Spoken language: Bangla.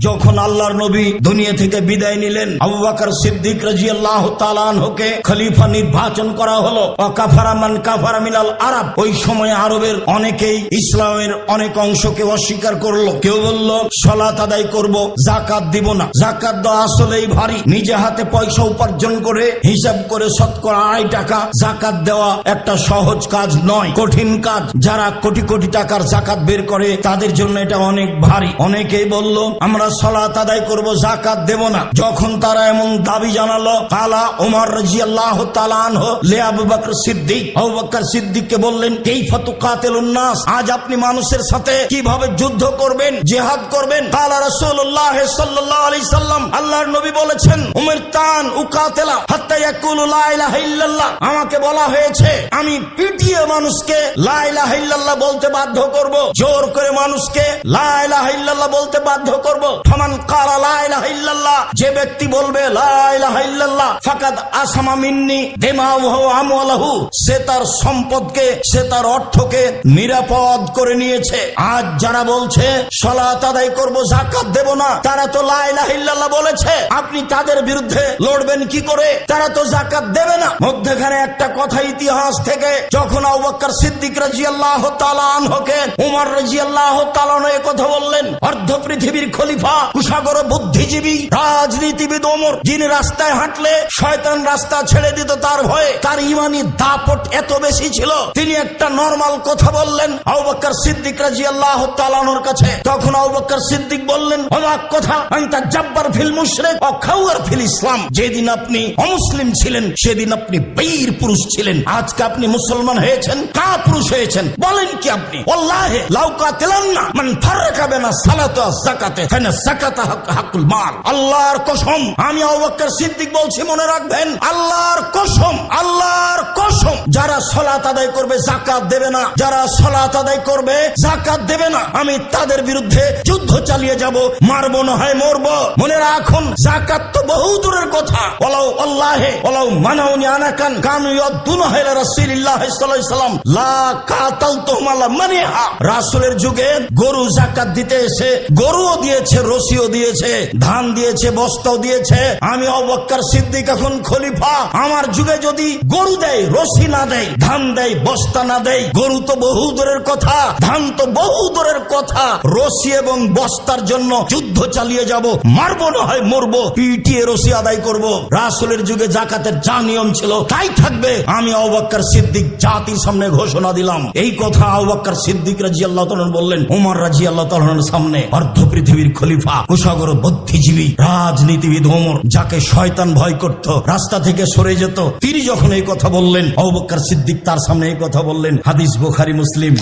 যখন আল্লাহর নবী দুনিয়া থেকে বিদায় নিলেন, আবু বকর সিদ্দিক রাদিয়াল্লাহু তাআলা আনহুকে খলিফা নির্বাচন করা হলো। ওয়াকাফারা মান কাফারা মিনাল আরব। ওই সময় আরবের অনেকেই ইসলামের অনেক অংশকে অস্বীকার করলো। কেউ বলল সালাত আদায় করব, যাকাত দিব না। যাকাত দেওয়া আসলেই ভারী। নিজে হাতে পয়সা উপার্জন করে হিসাব করে শতকরা 2.5 টাকা যাকাত দেওয়া একটা সহজ কাজ নয়, কঠিন কাজ। যারা কোটি কোটি টাকার যাকাত বের করে তাদের জন্য এটা অনেক ভারী। অনেকেই বলল আমরা সালাত আদায় করব, যাকাত দেব না। যখন তারা এমন দাবি জানালো, কালা ওমর রাদিয়াল্লাহু তাআলা আনহু লে আবু বকর সিদ্দিক, আবু বকর সিদ্দিককে বললেন কাইফা তুকাতিলুন নাস, আজ আপনি মানুষের সাথে কিভাবে যুদ্ধ করবেন, জিহাদ করবেন? কালা রাসূলুল্লাহ সাল্লাল্লাহু আলাইহি সাল্লাম, আল্লাহর নবী বলেছেন উমিরতান উকাতিলা হাত্তা ইয়াকুলু লা ইলাহা ইল্লাল্লাহ, আমাকে বলা হয়েছে আমি পিটিয়ে মানুষকে লা ইলাহা ইল্লাল্লাহ বলতে বাধ্য করব, জোর করে মানুষকে লা ইলাহা ইল্লাল্লাহ বলতে বাধ্য করব। ফামান ক্বালা লা ইলাহা ইল্লাল্লাহ, যে ব্যক্তি বলবে লা ইলাহা ইল্লাল্লাহ, ফাকাদ আসামা মিন্নি দিমাহু ওয়া আমওয়ালাহু, সে তার সম্পদকে, সে তার অর্থকে নিরাপদ করে নিয়েছে। আজ যারা বলছে সালাত আদায় করব, যাকাত দেব না, তারা তো লা ইলাহা ইল্লাল্লাহ বলেছে। আপনি তাদের বিরুদ্ধে লড়বেন কি করে? তারা তো যাকাত দেবে না। মধ্যখানে একটা কথা ইতিহাস থেকে, যখন আবু বকর সিদ্দিক রাদিয়াল্লাহু তাআলা আনহুকে ওমর রাদিয়াল্লাহু তাআলা আনহু এই কথা বললেন, অর্ধ পৃথিবীর খলিফা, কুশাগর বুদ্ধিজীবী, রাজনীতিবিদ ওমর, যিনি রাস্তায় হাঁটলে শয়তান রাস্তা ছেড়ে দিত তার ভয়ে, তার ইমানি দাপট এত বেশি ছিল, তিনি একটা নরমাল কথা বললেন আবু বকর সিদ্দিক রাদিয়াল্লাহু তাআলা আনহুর কাছে। তখন আবু বকর সিদ্দিক বললেন, অবাক কথা, আনতা জাব্বার ফিল মুশরিক ওয়া খাওয়ার ফিল ইসলাম, যেদিন আপনি অমুসলিম ছিলেন সেদিন আপনি বীর পুরুষ ছিলেন, আজকে আপনি মুসলমান হয়েছেন, কাপুরুষ হয়েছেন। বলেন কি আপনি? ওয়াল্লাহি লাউ কাতিলান্না মান ফাররাকা বাইনা সালাতি ওয়াজ যাকাতি ফাইনা যাকাতা হাকুল মাল। আল্লাহর কসম, আমি আবু বকর সিদ্দিক বলছি, মনে রাখবেন, আল্লাহর কসম, আল্লাহর কসম, যারা সালাত আদায় করবে যাকাত দেবে না, যারা সালাত আদায় করবে যাকাত দেবে না, আমি তাদের বিরুদ্ধে যুদ্ধ চালিয়ে যাব, মারবো না হয় মরবো। মনে রাখুন, যাকাত তো বহু দূরের কথা। ওয়ালাউ আল্লাহে ওয়ালাউ মানাউনি আনাকান কানু ইয়াদুনা ইলা রাসূলিল্লাহ সাল্লাল্লাহু আলাইহি সাল্লাম লা কাতালতুহুম আলা মানিহা। রাসূলের যুগে গরু যাকাত দিতে এসে গরুও দিয়েছে, রশিও দিয়েছে, ধান দিয়েছে, বস্তাও দিয়েছে। আমি আবু বকর সিদ্দিক এখন খলিফা, আমার যুগে যদি গরু দেয়, রশি না দেয়, ধান দেয়, বস্তা না দেয়, গরু তো বহু দূরের কথা, ধান তো বহু দূরের কথা, রশি এবং বস্তার জন্য যুদ্ধ চালিয়ে যাব, মারবো না হয় মরবো, পিটিয়ে রশি আদায় করব। রাসূলের যুগে যাকাতের যা নিয়ম ছিল তাই থাকবে। আমি আবু বকর সিদ্দিক জাতির সামনে ঘোষণা দিলাম। এই কথা আবু বকর সিদ্দিক রাদিয়াল্লাহু তাআলা বললেন ওমর রাদিয়াল্লাহু তাআলার সামনে। অর্ধ পৃথিবীর খলিফা, কুশাগর বুদ্ধিজীবী, রাজনীতিবিদ ওমর, যাকে শয়তান ভয় করত, রাস্তা থেকে সরে যেত, তিনি যখন এই কথা বললেন, আবু বকর সিদ্দিক তার সামনে এই কথা বললেন। হাদিস বুখারী, মুসলিম।